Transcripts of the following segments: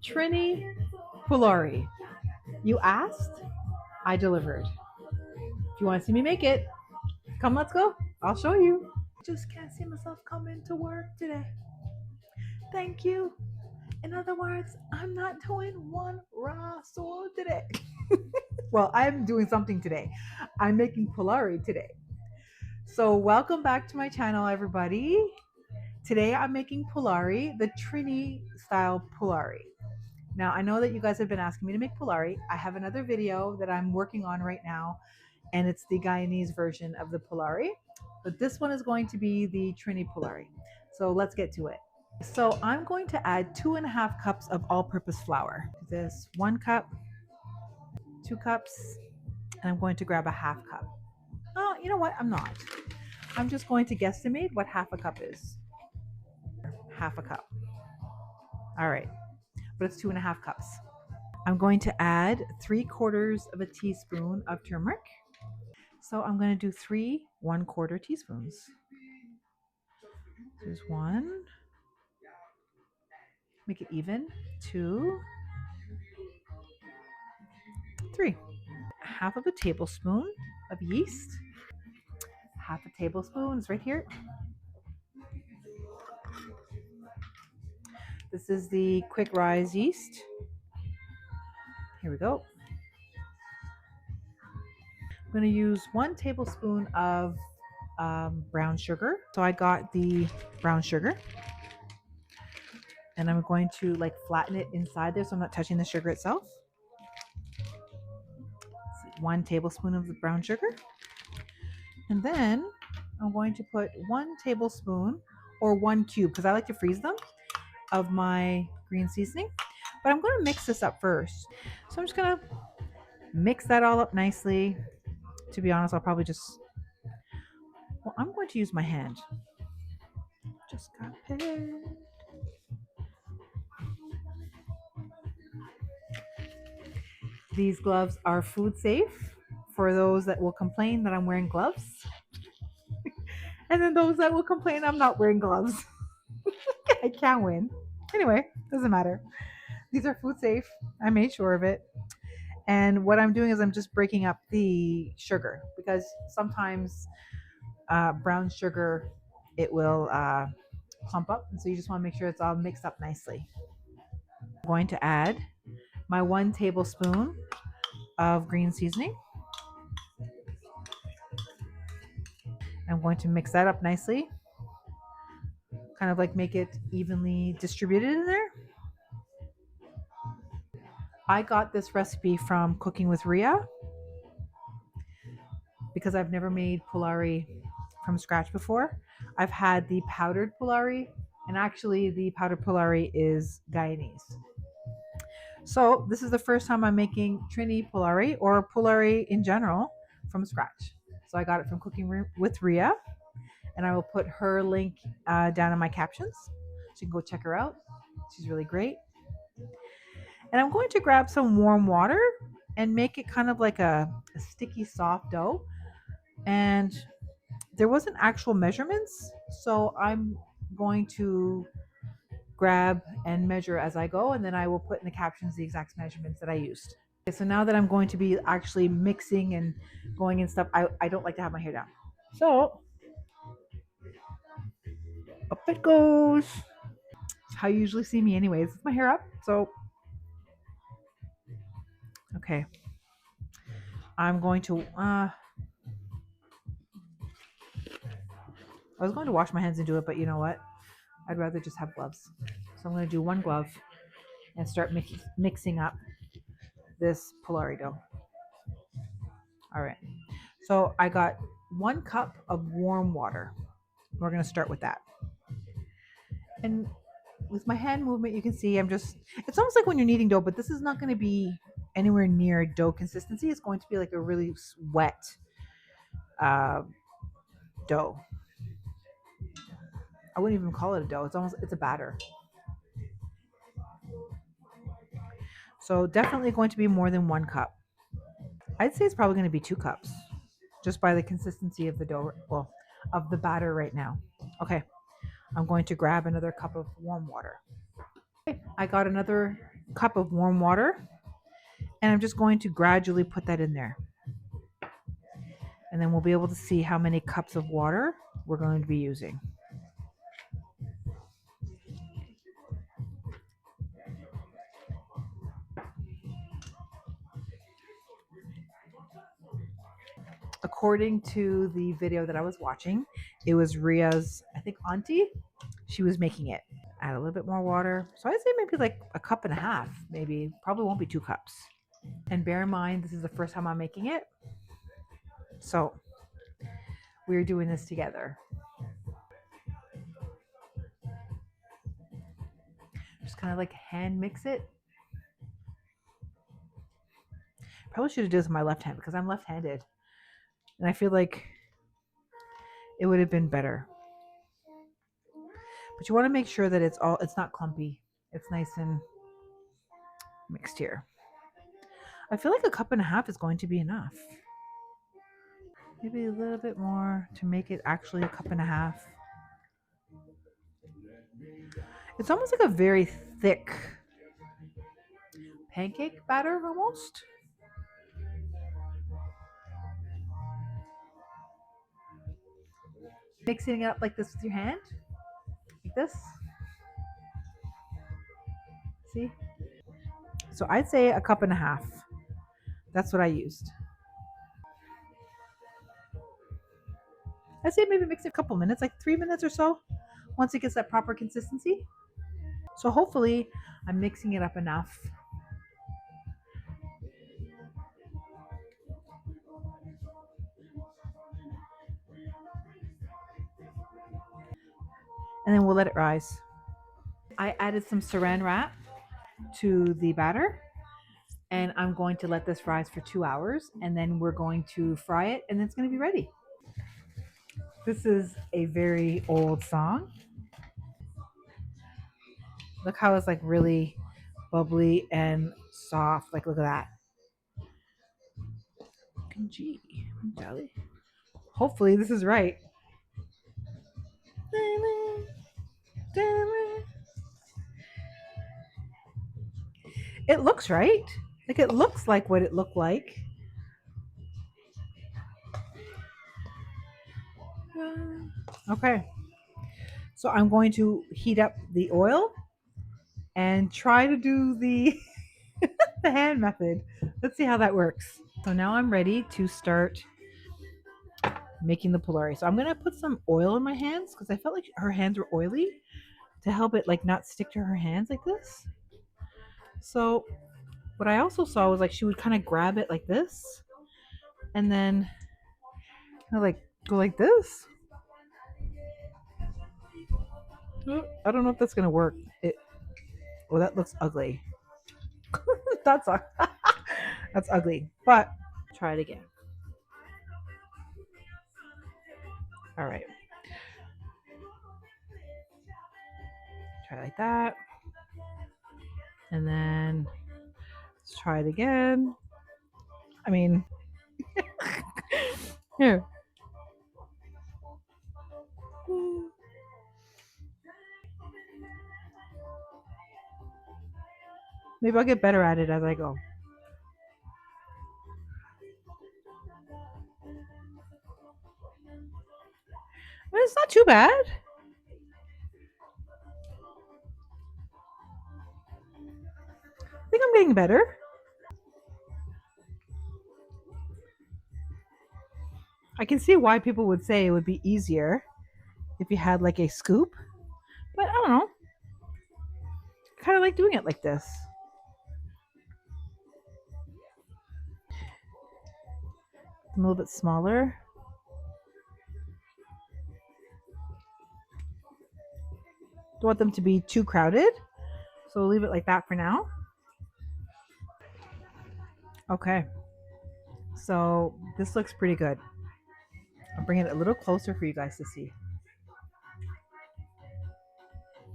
Trini Pholourie. You asked, I delivered. If you want to see me make it, come, let's go. I'll show you. Just can't see myself coming to work today. Thank you. In other words, I'm not doing one raw soul today. Well, I'm doing something today. I'm making polari today. So welcome back to my channel, everybody. Today I'm making polari, the Trini style polari. Now I know that you guys have been asking me to make polari. I have another video that I'm working on right now, and it's the Guyanese version of the polari. But this one is going to be the Trini polari. So let's get to it. So I'm going to add 2.5 cups of all-purpose flour. This 1 cup, 2 cups, and I'm going to grab a half cup. Oh, you know what? I'm not. I'm just going to guesstimate what half a cup is. Half a cup. All right, but it's 2.5 cups. I'm going to add 3/4 of a teaspoon of turmeric. So I'm going to do 3 1/4 teaspoons. There's 1. Make it even. 2, 3. Half of a tablespoon of yeast. Half a tablespoon is right here. This is the quick rise yeast. Here we go. I'm going to use 1 tablespoon of brown sugar. So I got the brown sugar, and I'm going to like flatten it inside there so I'm not touching the sugar itself. 1 tablespoon of the brown sugar, and then I'm going to put 1 tablespoon or 1 cube, because I like to freeze them, of my green seasoning. But I'm going to mix this up first. So I'm just going to mix that all up nicely. To be honest, I'll probably just, well, I'm going to use my hand. Just got it. These gloves are food safe for those that will complain that I'm wearing gloves. And then those that will complain I'm not wearing gloves. I can't win. Anyway, doesn't matter. These are food safe. I made sure of it. And what I'm doing is I'm just breaking up the sugar, because sometimes brown sugar, it will clump up. And so you just want to make sure it's all mixed up nicely. I'm going to add my 1 tablespoon of green seasoning. I'm going to mix that up nicely. Kind of like make it evenly distributed in there. I got this recipe from Cooking with Ria because I've never made polari from scratch before. I've had the powdered polari, and actually the powdered polari is Guyanese. So this is the first time I'm making Trini polari, or polari in general, from scratch. So I got it from Cooking with Ria, and I will put her link down in my captions, so you can go check her out. She's really great. And I'm going to grab some warm water and make it kind of like a sticky, soft dough. And there wasn't actual measurements, so I'm going to grab and measure as I go, and then I will put in the captions the exact measurements that I used. Okay, so now that I'm going to be actually mixing and going and stuff, I don't like to have my hair down. So up it goes. It's how you usually see me anyways. It's my hair up, so okay. I'm going to I was going to wash my hands and do it, but you know what? I'd rather just have gloves. So I'm going to do 1 glove and start mixing up this polari dough. All right. So I got 1 cup of warm water. We're going to start with that. And with my hand movement, you can see it's almost like when you're kneading dough, but this is not going to be anywhere near dough consistency. It's going to be like a really wet dough. I wouldn't even call it a dough. It's a batter. So definitely going to be more than 1 cup. I'd say it's probably going to be 2 cups, just by the consistency of the dough, well, of the batter right now. Okay, I'm going to grab another cup of warm water. Okay, I got another cup of warm water, and I'm just going to gradually put that in there. And then we'll be able to see how many cups of water we're going to be using. According to the video that I was watching, it was Ria's, I think, auntie. She was making it. Add a little bit more water. So I'd say maybe like a cup and a half, maybe. Probably won't be 2 cups. And bear in mind, this is the first time I'm making it. So we're doing this together. Just kind of like hand mix it. Probably should have done this with my left hand because I'm left-handed. And I feel like it would have been better. But you want to make sure that it's not clumpy. It's nice and mixed here. I feel like a cup and a half is going to be enough. Maybe a little bit more to make it actually a cup and a half. It's almost like a very thick pancake batter almost. Mixing it up like this with your hand. Like this. See? So I'd say a cup and a half. That's what I used. I'd say maybe mix it a couple minutes, like 3 minutes or so, once it gets that proper consistency. So hopefully I'm mixing it up enough. And then we'll let it rise. I added some saran wrap to the batter, and I'm going to let this rise for 2 hours, and then we're going to fry it, and it's going to be ready. This is a very old song. Look how it's like really bubbly and soft. Like, look at that. Gee, hopefully this is right. It looks right. Like, it looks like what it looked like. Okay. So I'm going to heat up the oil and try to do the the hand method. Let's see how that works. So now I'm ready to start making the polari. So I'm gonna put some oil in my hands because I felt like her hands were oily to help it like not stick to her hands like this. So what I also saw was like she would kind of grab it like this and then kind of like go like this. I don't know if that's gonna work. Oh, that looks ugly. that's that's ugly. But try it again. All right. Try like that. And then let's try it again. I mean, here. Maybe I'll get better at it as I go. But it's not too bad. I think I'm getting better. I can see why people would say it would be easier if you had like a scoop, but I don't know. I kind of like doing it like this. A little bit smaller. Don't want them to be too crowded, so we'll leave it like that for now. Okay, so this looks pretty good. I'll bring it a little closer for you guys to see.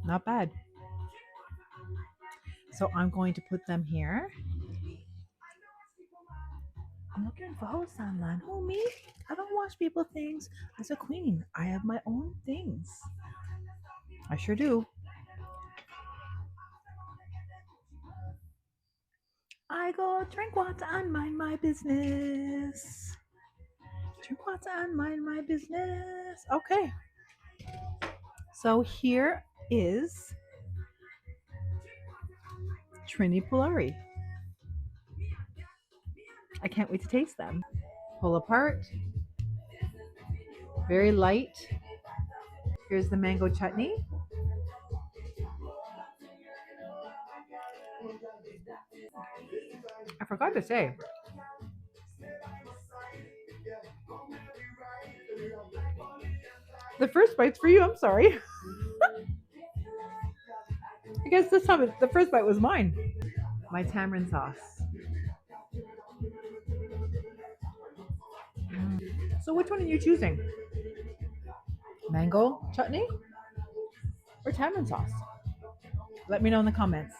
Not bad. So I'm going to put them here. I'm looking for hosts online. Who, me? I don't wash people things. As a queen, I have my own things. I sure do. I go drink water and mind my business. Drink water and mind my business. Okay. So here is Trini Polari. I can't wait to taste them. Pull apart. Very light. Here's the mango chutney. I forgot to say, the first bite's for you. I'm sorry. I guess this time the first bite was mine. My tamarind sauce. So which one are you choosing? Mango chutney or tamarind sauce? Let me know in the comments.